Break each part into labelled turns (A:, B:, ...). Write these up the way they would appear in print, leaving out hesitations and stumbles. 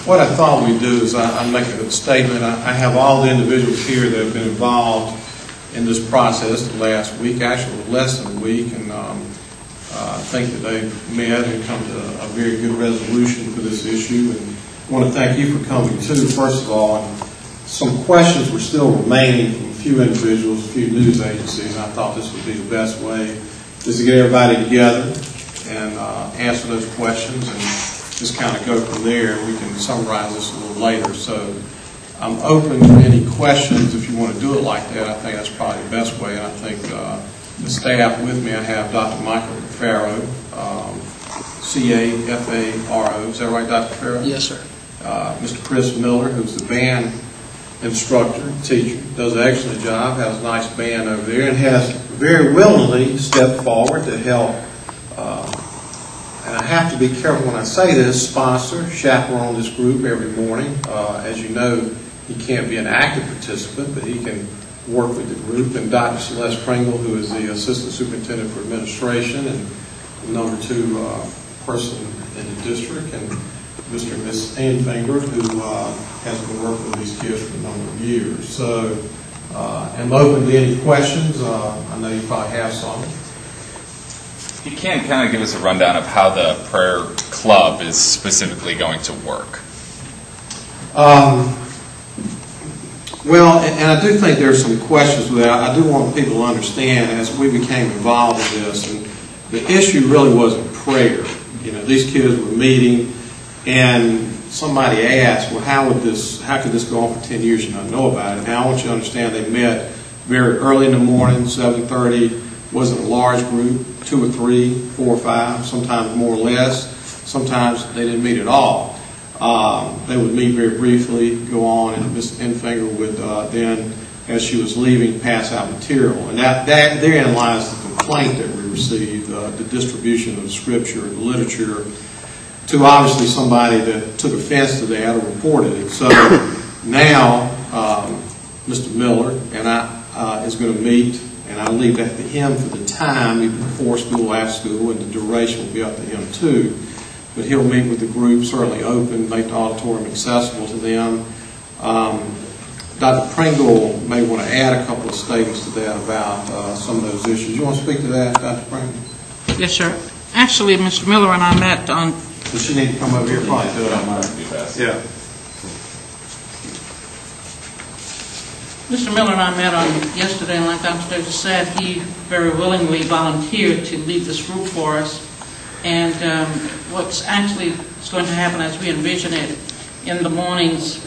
A: What I thought we'd do is I'd make a statement. I have all the individuals here that have been involved in this process the last week, actually less than a week, and I think that they've met and come to a very good resolution for this issue. And I want to thank you for coming too, first of all. And some questions were still remaining from a few individuals, a few news agencies, and I thought this would be the best way is to get everybody together and answer those questions and just kind of go from there. We can summarize this a little later. So I'm open to any questions if you want to do it like that. I think that's probably the best way. And I think the staff with me, I have Dr. Michael Farrow, C-A-F-A-R-O. Is that right, Dr. Farrow?
B: Yes, sir.
A: Mr. Chris Miller, who's the band instructor, teacher, does an excellent job, has a nice band over there, and has very willingly stepped forward to help. And I have to be careful when I say this, sponsor, chaperone this group every morning. As you know, he can't be an active participant, but he can work with the group. And Dr. Celeste Pringle, who is the Assistant Superintendent for Administration and the number 2 person in the district, and Mr. and Ms. Anfinger, who has been working with these kids for a number of years. So I'm open to any questions. I know you probably have some.
C: You can kind of give us a rundown of how the prayer club is specifically going to work.
A: Well, and I do think there are some questions with that. I do want people to understand as we became involved in this, and the issue really wasn't prayer. You know, these kids were meeting, and somebody asked, well, how could this go on for 10 years and not know about it? Now, I want you to understand they met very early in the morning, 7:30. Wasn't a large group, 2 or 3, 4 or 5, sometimes more or less. Sometimes they didn't meet at all. They would meet very briefly, go on, and Ms. Enfinger would then, as she was leaving, pass out material. And therein lies the complaint that we received, the distribution of scripture and literature to obviously somebody that took offense to that or reported it. So now Mr. Miller and I is going to meet, and I'll leave that to him for the time, either before school, after school, and the duration will be up to him too. But he'll meet with the group, certainly open, make the auditorium accessible to them. Dr. Pringle may want to add a couple of statements to that about some of those issues. You want to speak to that, Dr. Pringle?
B: Yes, sir. Actually, Mr. Miller and I met on...
A: Does she need to come over here? Probably do it. Yeah.
B: Mr. Miller and I met on yesterday, and like Dr. Sturgis said, he very willingly volunteered to lead this group for us. And what's actually going to happen as we envision it, in the mornings,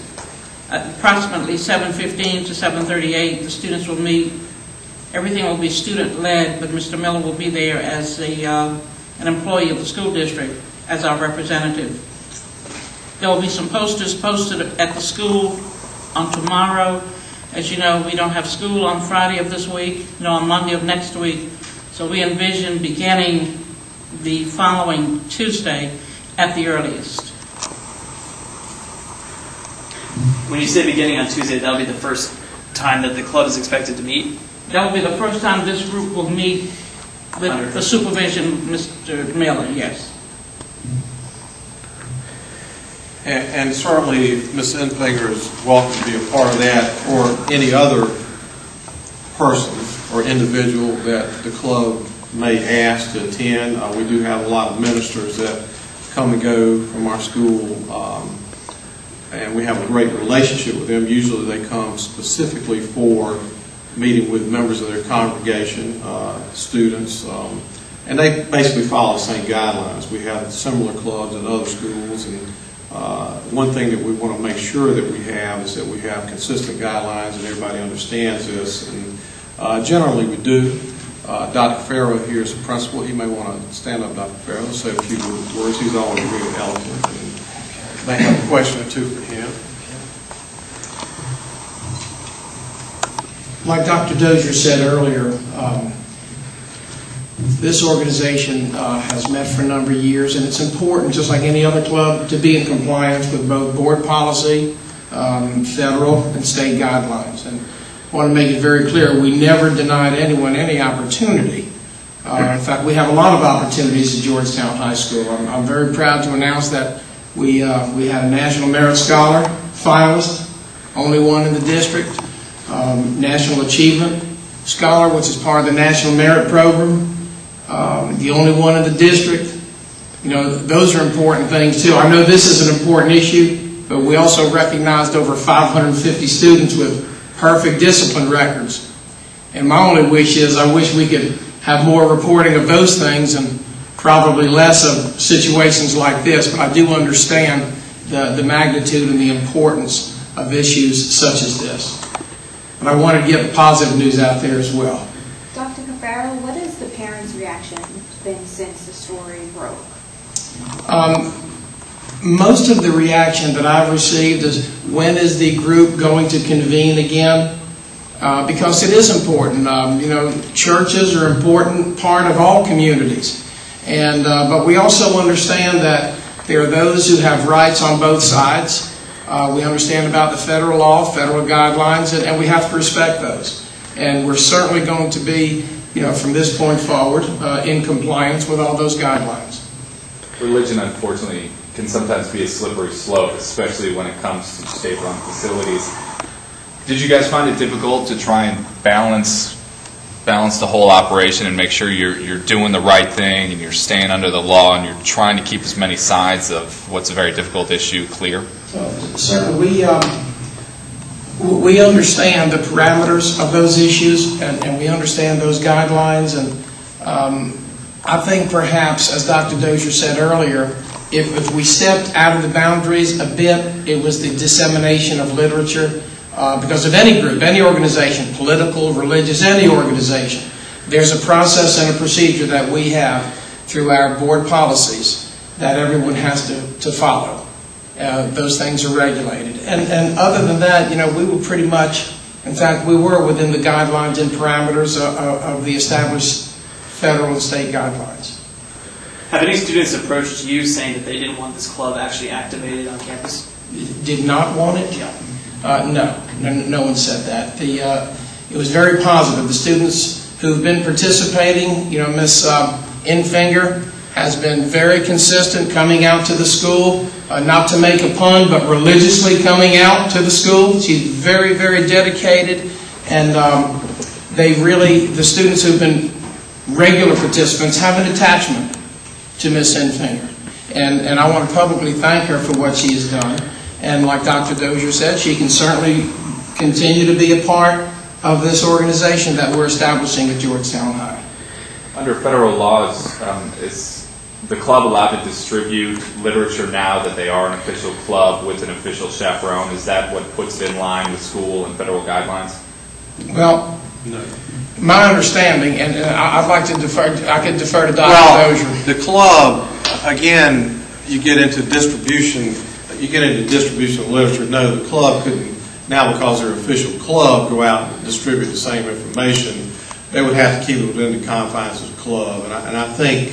B: at approximately 7:15 to 7:38, the students will meet. Everything will be student-led, but Mr. Miller will be there as an employee of the school district, as our representative. There will be some posters posted at the school on tomorrow. As you know, we don't have school on Friday of this week, nor on Monday of next week. So we envision beginning the following Tuesday at the earliest.
D: When you say beginning on Tuesday, that'll be the first time that the club is expected to meet?
B: That will be the first time this group will meet with the supervision of Mr. Miller, yes.
A: And certainly Ms. Enfinger is welcome to be a part of that, or any other person or individual that the club may ask to attend. We do have a lot of ministers that come and go from our school, and we have a great relationship with them. Usually they come specifically for meeting with members of their congregation, students, and they basically follow the same guidelines. We have similar clubs at other schools, and one thing that we want to make sure that we have is that we have consistent guidelines and everybody understands this, and generally we do. Dr. Farrow here is the principal. He may want to stand up, Dr. Farrow, and say a few words. He's always very eloquent, and may have a question or two for him.
E: Like Dr. Dozier said earlier, this organization has met for a number of years, and it's important, just like any other club, to be in compliance with both board policy, federal and state guidelines. And I want to make it very clear, we never denied anyone any opportunity. In fact, we have a lot of opportunities at Georgetown High School. I'm very proud to announce that We had a National Merit Scholar finalist, only one in the district. National Achievement Scholar, which is part of the National Merit Program, the only one in the district. You know, those are important things too. I know this is an important issue, but we also recognized over 550 students with perfect discipline records. And my only wish is I wish we could have more reporting of those things and probably less of situations like this, but I do understand the magnitude and the importance of issues such as this. And I want to get positive news out there as well.
F: Dr. Cafarro, what has the parents' reaction been since the story broke?
E: Most of the reaction that I've received is, when is the group going to convene again? Because it is important. You know, churches are an important part of all communities. And, but we also understand that there are those who have rights on both sides. We understand about the federal law, federal guidelines, and we have to respect those. And we're certainly going to be, you know, from this point forward, in compliance with all those guidelines.
C: Religion, unfortunately, can sometimes be a slippery slope, especially when it comes to state-run facilities. Did you guys find it difficult to try and balance the whole operation and make sure you're doing the right thing and you're staying under the law and you're trying to keep as many sides of what's a very difficult issue clear?
E: Certainly, we understand the parameters of those issues, and we understand those guidelines. And I think perhaps, as Dr. Dozier said earlier, if we stepped out of the boundaries a bit, it was the dissemination of literature. Because of any group, any organization, political, religious, any organization, there's a process and a procedure that we have through our board policies that everyone has to follow. Those things are regulated. And other than that, you know, we were pretty much, in fact, we were within the guidelines and parameters of the established federal and state guidelines.
D: Have any students approached you saying that they didn't want this club actually activated on campus?
E: Did not want it? No one said that. It was very positive. The students who've been participating, you know, Miss Infinger has been very consistent coming out to the school, not to make a pun, but religiously coming out to the school. She's very, very dedicated, and the students who've been regular participants have an attachment to Miss Infinger. And I want to publicly thank her for what she has done. And like Dr. Dozier said, she can certainly continue to be a part of this organization that we're establishing at Georgetown High.
C: Under federal laws, is the club allowed to distribute literature now that they are an official club with an official chaperone? Is that what puts it in line with school and federal guidelines?
E: Well, no. My understanding, and I'd like to defer, I could defer to Dr. Dozier.
A: The club, again, you get into distribution of literature. No, the club couldn't, now because they're an official club, go out and distribute the same information. They would have to keep it within the confines of the club. And I think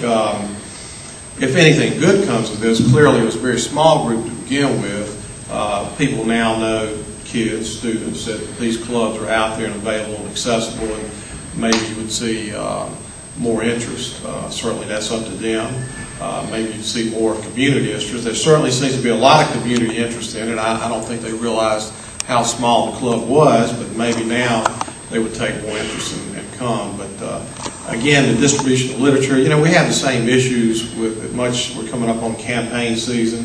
A: if anything good comes of this, clearly it was a very small group to begin with. People now know, kids, students, that these clubs are out there and available and accessible, and maybe you would see more interest. Certainly that's up to them. Maybe you'd see more community interest. There certainly seems to be a lot of community interest in it. I don't think they realized how small the club was, but maybe now they would take more interest and come. But again, the distribution of literature, you know, we have the same issues with we're coming up on campaign season,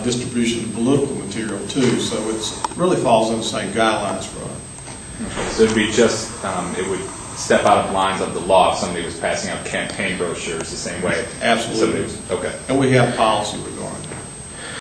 A: distribution of political material too. So it really falls in the same guidelines for us.
C: Okay, so it'd be just, it would step out of lines of the law if somebody was passing out campaign brochures the same way.
A: Absolutely.
C: Okay.
A: And we have policy regarding